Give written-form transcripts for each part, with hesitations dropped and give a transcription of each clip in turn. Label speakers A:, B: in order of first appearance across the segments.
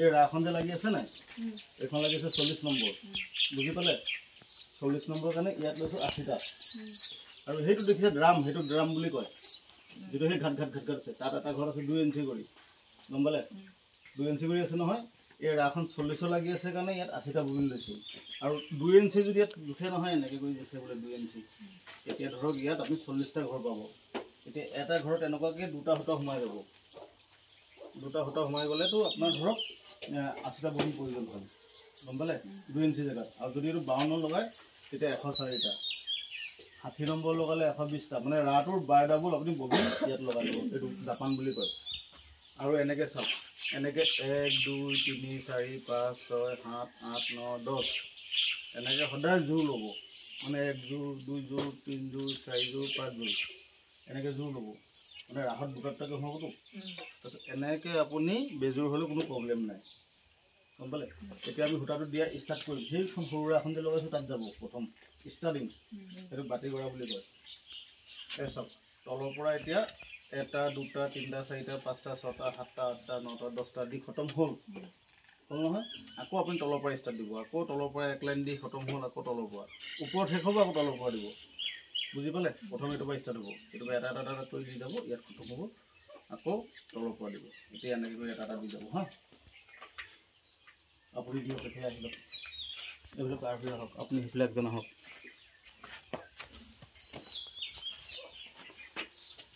A: এই ৰাখন যে লাগি আছে নাই এখন লাগি আছে 40 নম্বৰ বুজি পালে 40 নম্বৰ কাৰণে ইয়াত লৈছো 80টা আৰু হেইটো দেখিছে ড্ৰাম বুলি কয় যেটো হে ঘাট আছে তাত এটা ঘৰ আছে 2 ইঞ্চি কৰি গম পালে 2 ইঞ্চি কৰি আছে নহয় এই ৰাখন 40 লাগি আছে কাৰণে ইয়াত 80টা বুবিন লৈছো আৰু 2 ইঞ্চি যদি ইয়াত দুখে নহয় এনেকৈ কৰি দিছে বোলে 2 ইঞ্চি এতিয়া ধৰক ইয়াত আপুনি 40টা ঘৰ পাব এতিয়া এটা ঘৰত এনেকুৱাকে দুটা হতা সোমাই যাব দুটা হতা সোমাই গলেতো আপোনাৰ ধৰক 80টা বুবিন প্ৰয়োজন হয় গম পালে 2 ইঞ্চি জায়গা আৰু যদি এটো 52 লগায় তেতিয়া 104টা 60 নম্বৰ লগালে 120টা মানে ৰাটোৰ বাই ডাবল আপুনি বুবিন ইয়াত লগাই দিব এটো জাপান বুলি কয় আৰু এনেকে চাওক এনেকে 1 2 3 4 5 6 7 8 9 10 এনেকে সদায় জোৰ ল'ব মানে 1 জোৰ 2 জোৰ 3 জোৰ 4 জোৰ 5 জোৰ এনেকে জোৰ ল'ব মানে ৰাহত দুটাটাকে হ'বতো এনেকে আপুনি বেজোৰ হলে কোনো প্ৰবলেম নাই গম পালে এতিয়া আমি হুটাটো দিয়া ষ্টাৰ্ট কৰিম সেইখন সৰু ৰাখন যে লগাইছো তাত যাব প্ৰথম ষ্টাৰ্টিং এটো বাতি কৰা বুলি কয় এই সব তলৰ পৰা এতিয়া এটা দুটা তিনটা চাৰিটা পাঁচটা ছটা সাতটা আঠটা নটা 10টা দি খতম হ'ল নহয় আকৌ আপুনি তলৰ পৰা ষ্টাৰ্ট দিব আকৌ তলৰ পৰা এক লাইন দি খতম হ'ল আকৌ তলৰ পৰা ওপৰত শেষ হ'ব আকৌ তলৰ পৰা দিব বুজি পালে প্ৰথম এটো পৰা ষ্টাৰ্ট হ'ব এটো এটা কৰি দি যাব ইয়াত খতম হ'ব আকৌ তলৰ পৰা দিব এতিয়া এনেকৈ কৰি এটা দি যাব হা আপুনি দিও কেতিয়া আহিল এইবিলাক পাৰ হৈ আহক আপুনি হিফ্লেক জন আহক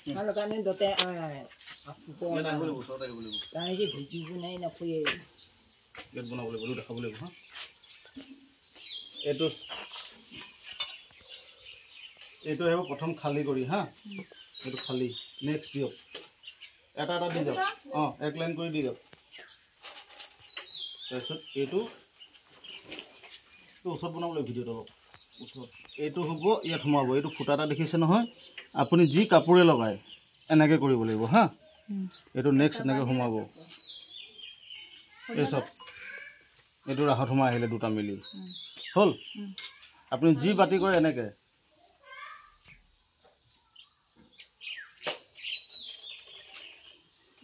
B: Kalau kan ini dote aku pun
A: এটা আহিব লাগিব ওচৰত আহিব লাগিব
B: kan ini video নাই না কই
A: গেট বনাব লাগিব দেখাব লাগিব হা এটো আহিব প্ৰথম খালি কৰি হা এটো খালি নেক্সট দিও এটা দি যাও এক লাইন কৰি দি যাও তাৰপিছত এটো ওচৰত বনাবলৈ ভিডিওটো ওচৰত এটো হ'ব ইয়াত সোমাব এটো ফুটা এটা দেখিছে নহয় আপুনি যি কাপোৰে লগায় এনেকৈ কৰিব লাগিব হা এটো নেক্সট এনেকৈ সোমাব এই সব এটো ৰাহত সোমাই আহিলে দুটা মিলি হ'ল আপুনি যি বাতি কৰে এনেকৈ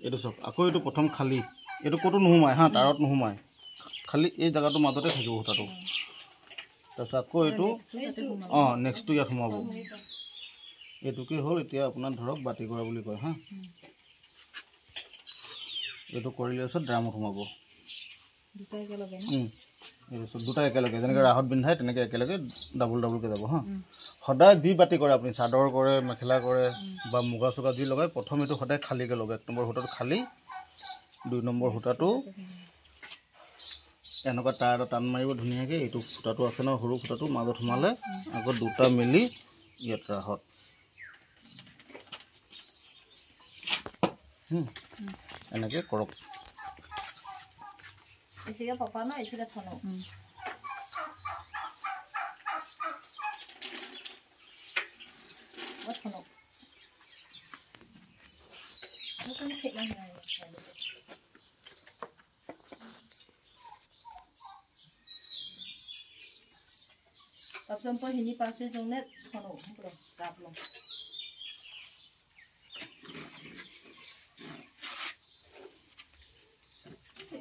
A: এটো সব আকৌ এটো প্ৰথম খালি এটো কতো নোহোমায় হা তাৰত নোহোমায় খালি এই জায়গাটো মাজতে থাকিব হুটাটো তাৰপিছত আকৌ এটো নেক্সটটো ইয়াত সোমাব এটুকে হ'ল এতিয়া আপোনাৰ ধৰক বাতি কৰা বুলি কয় হা এটো কৰিলে আছে ড্ৰামত সোমাব দুটা একেলগে যেনেকৈ ৰাহত বিন্ধাই তেনেকৈ একেলগে ডাবল কে যাব হা সদায় যি বাতি কৰে আপুনি চাদৰ কৰে মেখেলা কৰে বা মুগা চুগা যি লগায় প্ৰথম এটো সদায় খালিকে লগায় 1 নম্বৰ হুটাটো খালি 2 নম্বৰ হুটাটো এনেকুৱা টাৰ টান মাৰিব ধুনীয়াকৈ এইটো ফুটাটো আছে ন সৰু ফুটাটো মাজত সোমালে আকৌ দুটা মিলি ইয়াত ৰাহত এনেকৈ কৰক
C: এসিগা পাপা না এসিগা থনো থনো এখন ঠিক না tập trung vào hình như ba sẽ dùng nét thằng nổ không được đạp luôn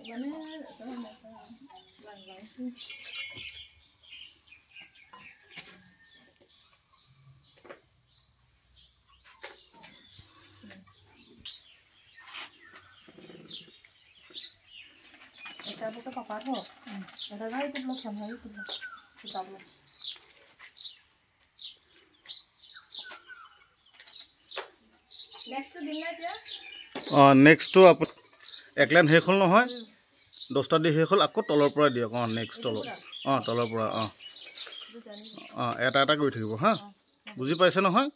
C: cái này sẽ làm một lần এটা তো পাপা তো এটা গাই তো লোক সম্ভাই তো কিতাব লোক নেক্সট দিন না এটা
A: নেক্সটটো আপু এক লাইন শেষ হ'ল নহয় 10টা দি শেষ হ'ল আকৌ তলৰ পৰা দিয়ক নেক্সট তলৰ পৰা এটা কৰি থাকিব হা বুজি পাইছে নহয়